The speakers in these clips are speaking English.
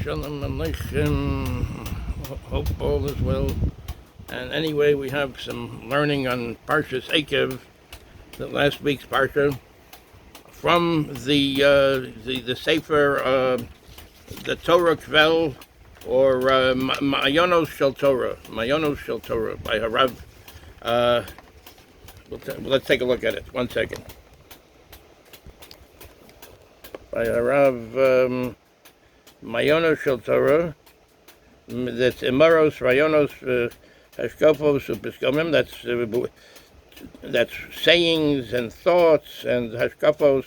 Shalom Aleichem. Hope all is well. And anyway, we have some learning on Parshas Eikev, the last week's Parsha, from the Sefer, the Torah Shel, or Maeyne Shel Torah, Maeyne Shel Torah by Harav. Let's take a look at it. 1 second. By Harav. Maeyne Shel Torah, that's Emaros, Rayonos, Hashkafos, Upiskomim, that's sayings and thoughts and Hashkafos,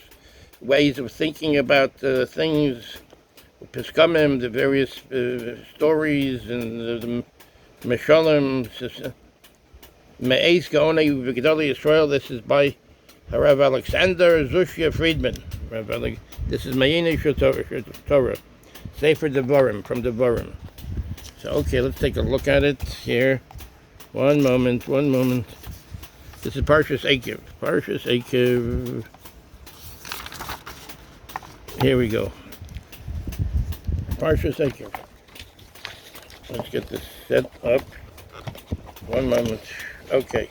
ways of thinking about things, Upiskomim, the various stories and the Meshalim, Me'ez Gaonei V'Gedali Yisrael. This is by Harav Alexander Zushya Friedman. This is Maeyne Shel Torah. Sefer Devarim, from Devarim. So, okay, let's take a look at it here. One moment. This is Parshas Eikev. Parshas Eikev. Here we go. Parshas Eikev. Let's get this set up. 1 moment. Okay.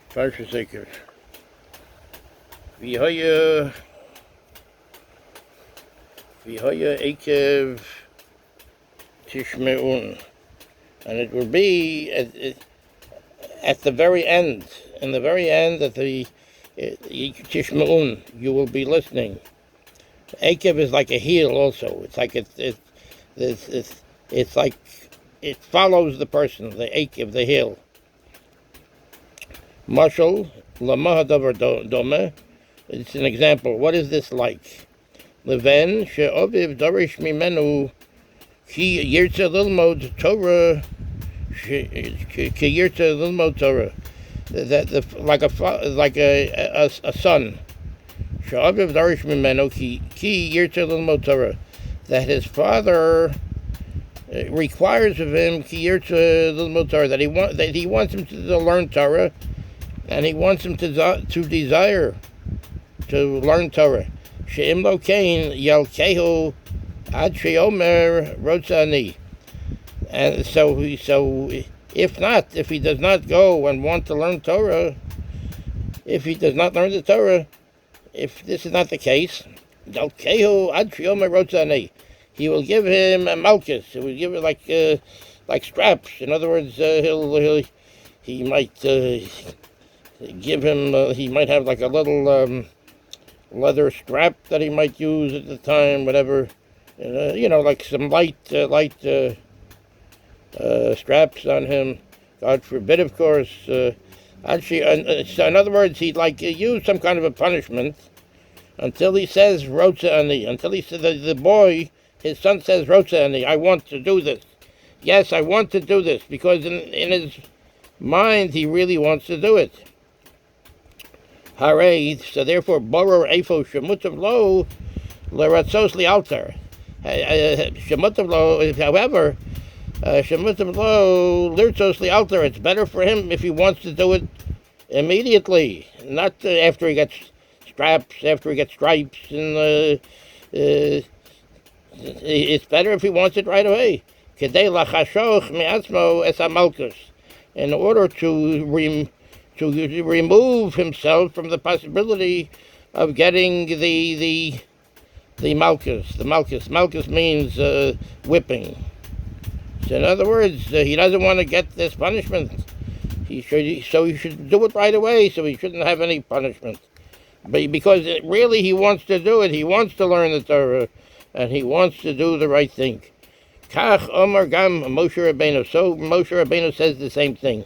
Parshas Eikev. V'hoya Eikev Tishme'un, and it will be at the very end. In the very end, at the Tishme'un, you will be listening. Eikev is like a heel, also. It's like it's like it follows the person. The Eikev, the heel. Mashal Lama Hadavar Dome. It's an example. What is this like? Leven she'oviv darish mimenu ki yirtze lilmod Torah ki yirtze lilmod Torah. That like a son. She'oviv darish mimenu ki yirtze lilmod Torah. That his father requires of him ki yirtze lilmod Torah. That he wants him to learn Torah, and he wants him to desire to learn Torah. She'im lo kain yalkehu ad she'omer rotzani. And so if he does not go and want to learn Torah, if he does not learn the Torah, if this is not the case, yalkehu ad she'omer rotzani, he will give him a malchus. He will give it like straps. In other words, he might give him. He might have like a little leather strap that he might use at the time, whatever, like some light straps on him. God forbid, of course. So in other words, he'd use some kind of a punishment until he says Rotza Ani, until he says the boy, his son says Rotza Ani, I want to do this. Yes, I want to do this, because in his mind he really wants to do it. Hare, so therefore, boror efo shemutav lo leratzos lialtar. Shemutav lo, however, shemutav lo leratzos lialtar. It's better for him if he wants to do it immediately, not after he gets straps, after he gets stripes, and it's better if he wants it right away. Kedei lachashoch me'atzmo es hamalkus, in order to remove himself from the possibility of getting the malchus. The malchus. Malchus means whipping. So in other words, he doesn't want to get this punishment. He should do it right away, so he shouldn't have any punishment. But because really he wants to do it, he wants to learn the Torah, and he wants to do the right thing. Kach Omar Gam Moshe Rabbeinu. So Moshe Rabbeinu says the same thing.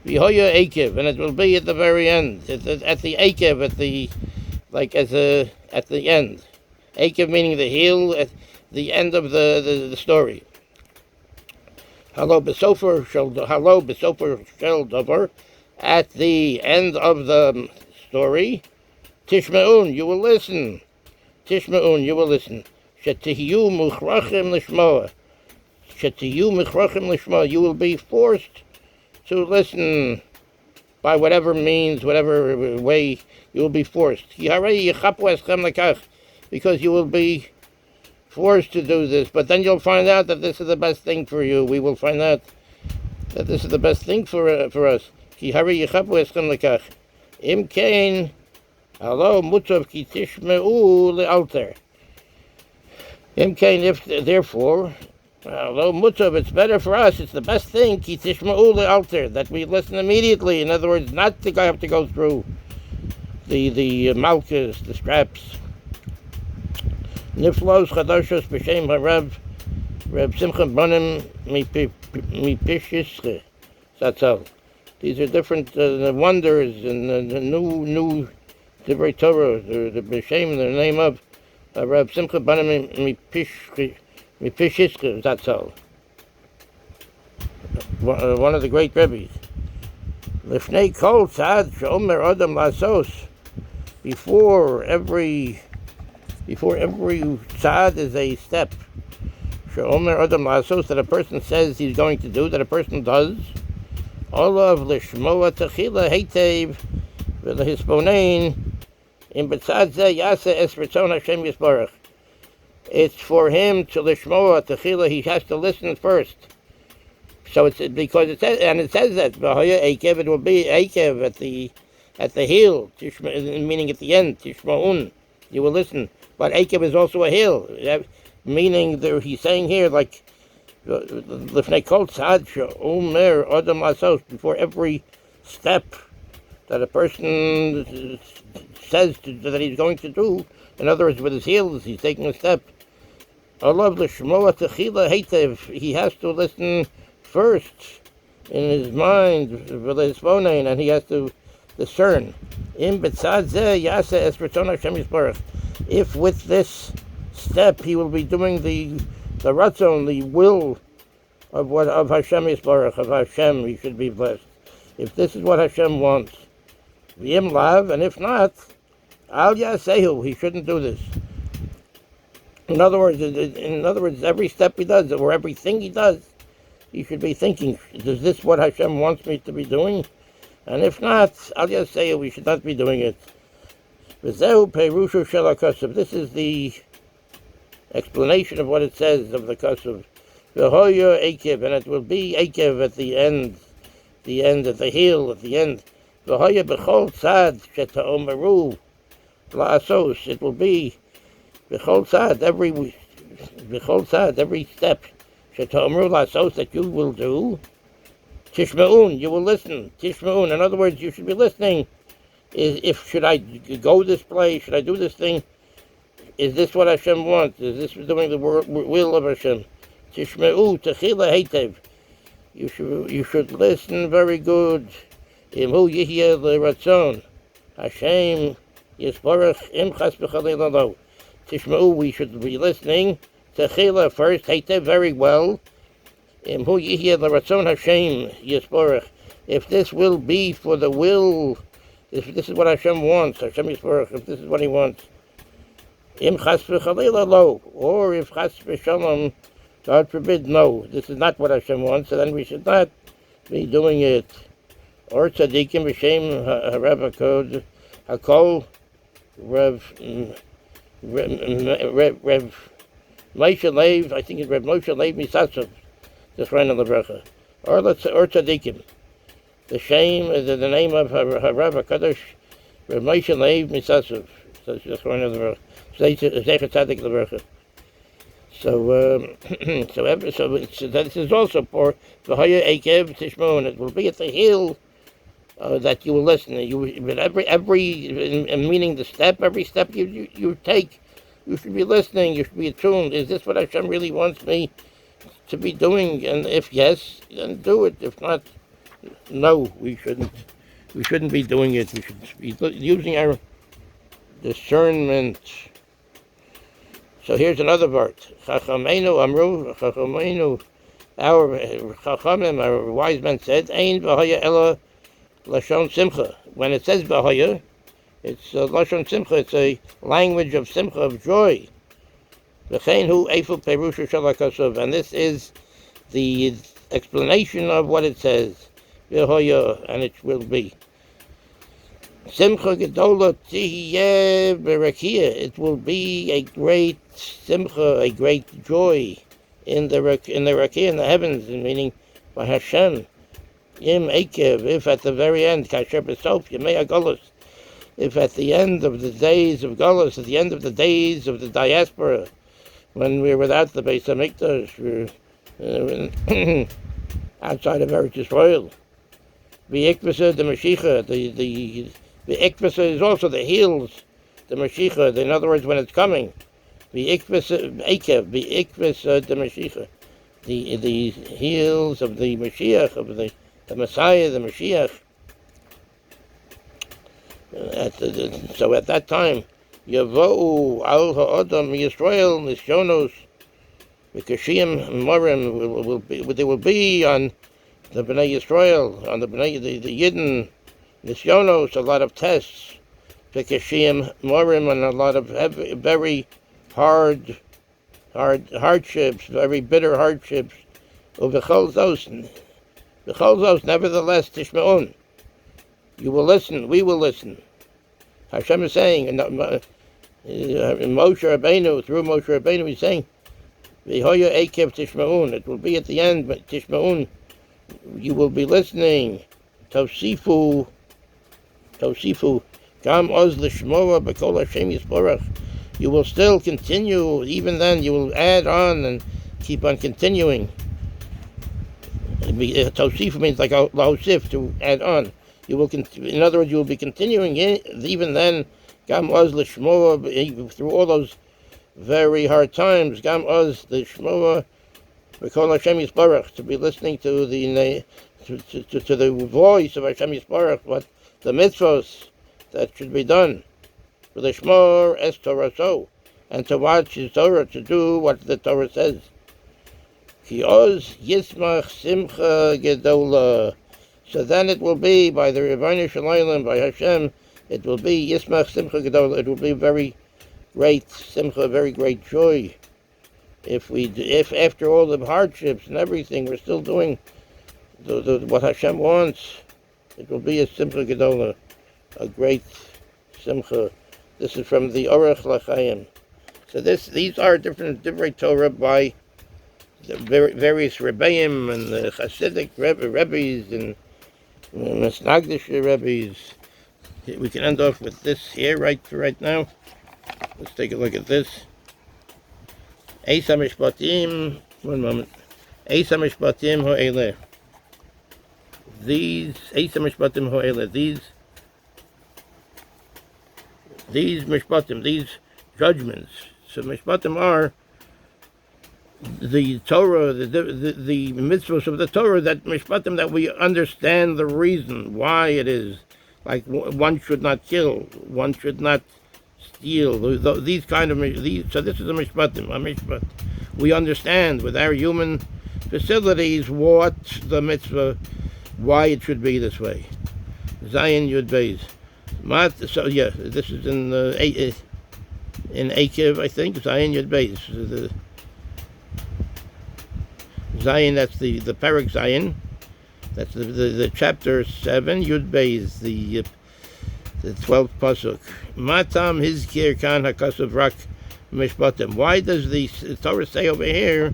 V'hoya Eikev, and it will be at the very end, at the Eikev, at the end. Eikev meaning the heel, at the end of the story. Halo b'sofer shel davar, at the end of the story. Tishme'un, you will listen. Tishme'un, you will listen. Shetiyu muchrachim l'shmoa. Shetiyu muchrachim l'shmoa. You will be forced to listen by whatever means, whatever way you will be forced. Because you will be forced to do this, but then you'll find out that this is the best thing for you. We will find out that this is the best thing for us. Ki hari yichapu eschem lekach. Im kein, alo mutav ki tishmeu lealter. Im kein, if therefore, alo mutav, it's better for us, it's the best thing, ki tishmeu lealter, that we listen immediately. In other words, not to have to go through the malchus, the straps. Niflos chadashos b'shem harav Reb Simcha Banim Mipishishche. That's all. These are different wonders and the new Divrei Torah, the b'shem, the name of Reb Simcha Banim Mipishishche. That's all. One of the great rabbis. Lifnei kol tzad she'omer adam lasos. Before every tzad is a step. She'omer adam lasos, that a person says he's going to do, that a person does. Olav lishmoa techila heitev v'lehisponein in betzad zeh yaseh es ritzon Hashem yisbarach. It's for him to lishmoa techila. He has to listen first. So it's because it says, and it says that v'hoya Eikev, it will be Eikev at the heel, meaning at the end. Tishmaun, you will listen. But Eikev is also a heel, meaning that he's saying here, like lifnei kol tzad she'omer adam lasos, before every step that a person says that he's going to do. In other words, with his heels, he's taking a step. Olav l'shmoa techila heitev, he has to listen first in his mind, and he has to discern. Im betzad zeh yaseh es ritzon Hashem yisbarach. If with this step he will be doing the ratzon, the will of Hashem yisbarach, of Hashem, he should be blessed. If this is what Hashem wants, v'im lav, and if not, al yasehu, he shouldn't do this. In other words, every step he does, or everything he does, he should be thinking, is this what Hashem wants me to be doing? And if not, I'll just say we should not be doing it. V'zehu perushu shel hakasav. This is the explanation of what it says of the kasav. V'hoya Eikev, and it will be Eikev at the end, at the heel, at the end. V'hoya b'chol tzad sheta'omeru la'asos. It will be b'chol tzad, every step. Sheta'omeru la'asos, that you will do. Tishma'un, you will listen. Tishma'un, in other words, you should be listening. Should I go this place? Should I do this thing? Is this what Hashem wants? Is this doing the will of Hashem? Tishma'u techila heitev. You should listen very good. Imhu yihye l'ratzon. Hashem yisbarach im chas b'chalil lo. Tishma'u, we should be listening. Techila first, heitev, very well. Imhu yihye l'ratzon Hashem yisbarach. If this will be for the will, if this is what Hashem wants, Hashem yisbarach, if this is what He wants. Im chas v'chalila lo, or if chas v'shalom, God forbid, no, this is not what Hashem wants, so then we should not be doing it. Or tzadikim b'shem harav hakol Rev Moshe Lev, I think it's Rev Moshe Lev Misatsov, this Reina Levracha. Or tzadikim. The name of Harav HaKadosh, Rev Moshe Lev Misatsov, this Reina Levracha. Zecher Tzadik Levracha. So this is also for V'haya Eikev Tishmon. It will be at the heel that you will listen. But every meaning the step, every step you take, you should be listening. You should be attuned. Is this what Hashem really wants me to be doing? And if yes, then do it. If not, no, we shouldn't. We shouldn't be doing it. We should be using our discernment. So here's another part. Chachamenu amru, Chachamenu, our Chachamim, our wise men said, Ein v'haya ela lashon simcha. When it says v'haya, it's lashon simcha. It's a language of simcha, of joy. V'chein hu eifu perusha shel hakasav. And this is the explanation of what it says. V'haya, and it will be. Simcha gedola tihiyeh berakia. It will be a great simcha, a great joy in the heavens, meaning by Hashem. Im Eikev, if at the very end, kasher b'sof yemei hagolus, if at the end of the days of Golus, at the end of the days of the diaspora, when we're without the Beis Hamikdash, we're outside of Eretz Yisrael. The Eikev, the Mashiach, the Eikev is also the heels, the Mashiach. In other words, when it's coming, the Eikev, the Eikev, the Mashiach, the heels of the Mashiach, of the Messiah, the Mashiach. So at that time, Yavo'u al ha'adam Yisrael nisyonos v'kashiyim morim there will be on the Bnei Yisrael, on the Yidden nisyonos, a lot of tests, v'kashiyim morim, and a lot of very hardships, very bitter hardships. V'chol zos, nevertheless, tishme'un. You will listen, we will listen. Hashem is saying, Moshe Rabbeinu, through Moshe Rabbeinu, he's saying, V'hoya Eikev tishma'un, it will be at the end, but tishma'un, you will be listening. Tosifu, Gam oz l'shmoa b'kol Hashem yisborach. You will still continue, even then you will add on and keep on continuing. Tosifu means like lahosif, to add on. You will, in other words, you will be continuing even then. Gam oz l'shmoa, through all those very hard times. Gam oz l'shmoa b'kol Hashem yisborach, to be listening to the voice of Hashem yisborach, what the mitzvos that should be done. For the shmor es Torah so, and to watch his Torah, to do what the Torah says. Ki oz yismach simcha gedola. So then it will be, by the Rebbeinu Shalom, by Hashem, it will be Yismach Simcha Gedol. It will be very great Simcha, very great joy. If after all the hardships and everything, we're still doing what Hashem wants, it will be a Simcha Gedol, a great Simcha. This is from the Orach L'Chaim. So these are different Torah by the various Rebbeim and the Hasidic Rebbes and Misnagdish Rebbe's. We can end off with this here right now. Let's take a look at this. Eis HaMishpatim, one moment. Eis HaMishpatim Ho'eleh. These Eis HaMishpatim Ho'eleh. These Mishpatim, these judgments. So Mishpatim are the Torah, the mitzvahs of the Torah, that mishpatim, that we understand the reason why it is. Like one should not kill, one should not steal. These kind of so this is a mishpat. We understand with our human facilities what the mitzvah, why it should be this way. Zayin Yud Beis. So yeah, this is in Eikev, I think. Zayin Yud Beis. Zion, that's the Parak Zion, that's the chapter 7, Yud Beis, the 12th pasuk. Matam hizkir kan hakasav rak mishpatim. Why does the Torah say over here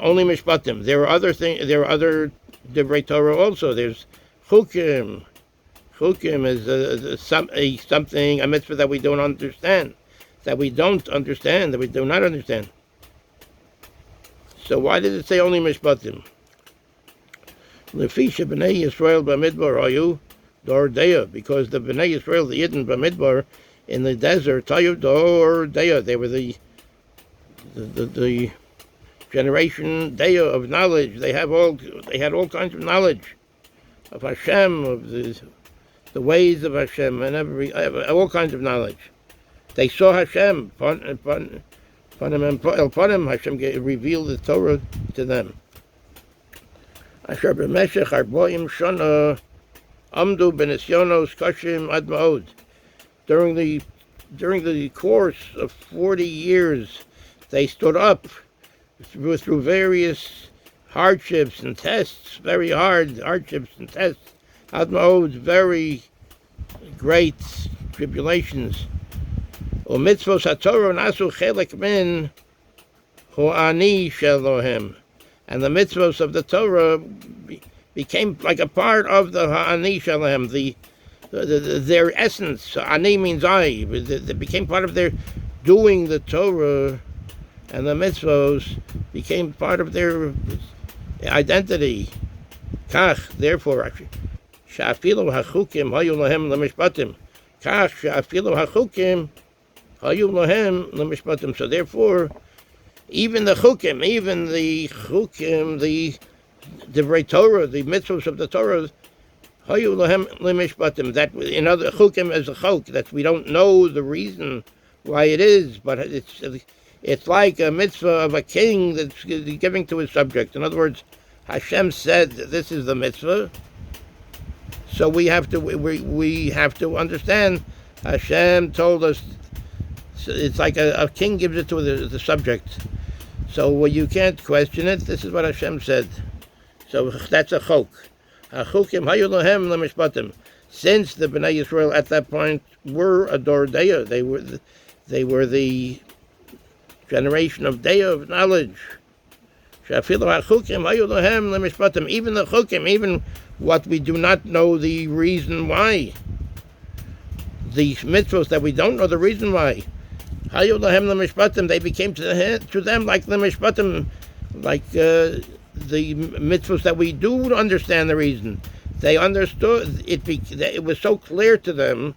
only mishpatim? There are other things. There are other divrei Torah also. There's chukim. Chukim is something, a mitzvah that we don't understand, that we do not understand. So why did it say only mishpatim? Lefisha b'nei Yisrael b'midbar ayu dor deya, because the b'nei Yisrael, the Yidden b'midbar, in the desert, tayu dor deya, they were the generation deya of knowledge. They had all kinds of knowledge of Hashem, of the ways of Hashem, and all kinds of knowledge. They saw Hashem. Hashem revealed the Torah to them. Asher b'meshech 40 shana amdu b'nisyonos kashim ad ma'od. During the course of 40 years, they stood up through various hardships and tests, very hard hardships and tests. Ad ma'od, very great tribulations. U'mitzvos haTorah nasu chelek min hu ani shelohem. And the mitzvos of the Torah became like a part of the ha'ani shelohem, their essence. Ani means I. They became part of their doing the Torah, and the mitzvos became part of their identity. Kach, therefore, she'afilu hachukim hayu lahem lemishpatim. Kach she'afilu hachukim hayu lahem lemishpatim. So therefore, even the chukim, the divrei Torah, the mitzvos of the Torah, hayu lahem lemishpatim. That in other chukim is a chok, that we don't know the reason why it is, but it's like a mitzvah of a king that's giving to his subject. In other words, Hashem said this is the mitzvah, so we have to understand. Hashem told us. It's like a king gives it to the subject, so you can't question it. This is what Hashem said. So that's a chok. Hachukim hayu lahem lemishpatim. Since the Bnei Yisrael at that point were a dor deya, they were the generation of deya, of knowledge. She'afilu hachukim hayu lahem lemishpatim. Even the chukim, even what we do not know the reason why, the mitzvos that we don't know the reason why, hayu lahem lemishpatim, they became to them like lemishpatim, like the mitzvos that we do understand the reason. They understood it. It was so clear to them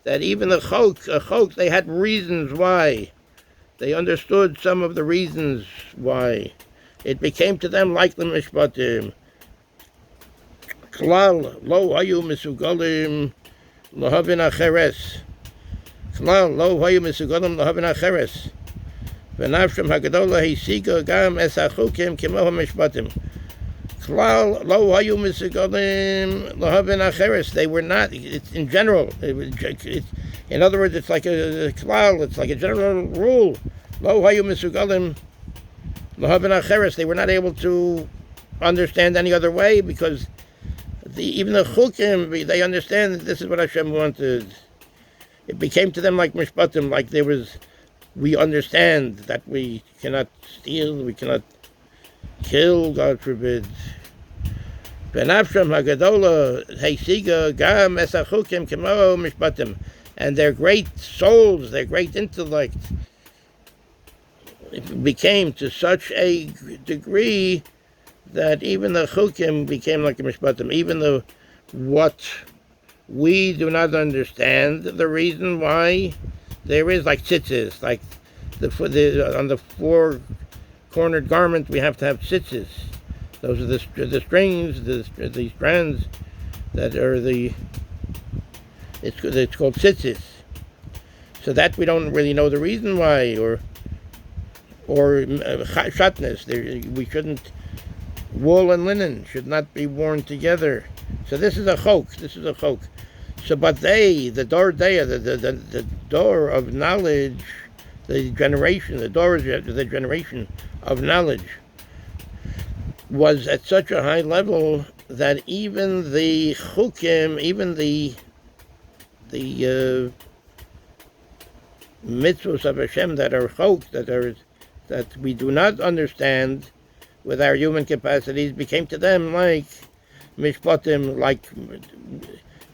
that even the chok, they had reasons why. They understood some of the reasons why. It became to them like the mishpatim. Klal lo hayu misugalim lahavin acheres. Klal lo hayu misugalim lahavin acheres. V'nafshem hagadola hisiga gam es hachukim kimo hamishpatim. Klal lo hayu misugalim lahavin acheres. They were not. It's in general. In other words, it's like a klal. It's like a general rule. Lo hayu misugalim lahavin acheres. They were not able to understand any other way, because even the chukim, they understand that this is what Hashem wanted. It became to them like mishpatim, like we understand that we cannot steal, we cannot kill, God forbid. Benafsham hagadola heisiga gam es hachukim kemo mishpatim. And their great souls, their great intellect, it became to such a degree that even the chukim became like the mishpatim. Even though what we do not understand, the reason why there is like tzitzis, like on the four-cornered garment we have to have tzitzis. Those are the strings, the strands that are it's called tzitzis. So that we don't really know the reason why, or shatnez. We shouldn't. Wool and linen should not be worn together. So this is a chok. So, but the dor deya, the door of knowledge, the door is the generation of knowledge, was at such a high level that even the chukim, even the mitzvos of Hashem that are chok, that we do not understand with our human capacities, became to them like mishpatim, like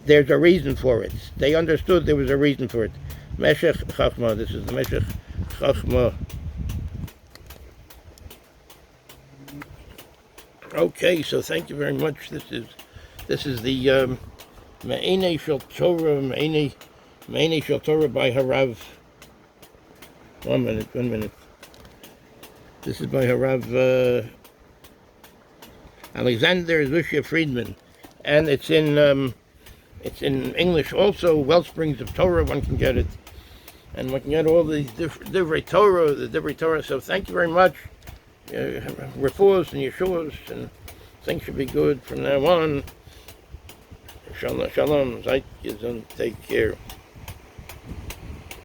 there's a reason for it. They understood there was a reason for it. Meshech Chachma, this is the Meshech Chachma. Okay, so thank you very much. This is the Maeyne Shel Torah, Maeyne Shel Torah by Harav. One minute. This is by Harav Alexander Zushia Friedman, and it's in English also. Wellsprings of Torah, one can get it, and one can get all the divrei Torah. So thank you very much. Refuahs and Yeshuas, and things should be good from now on. Shalom, take care.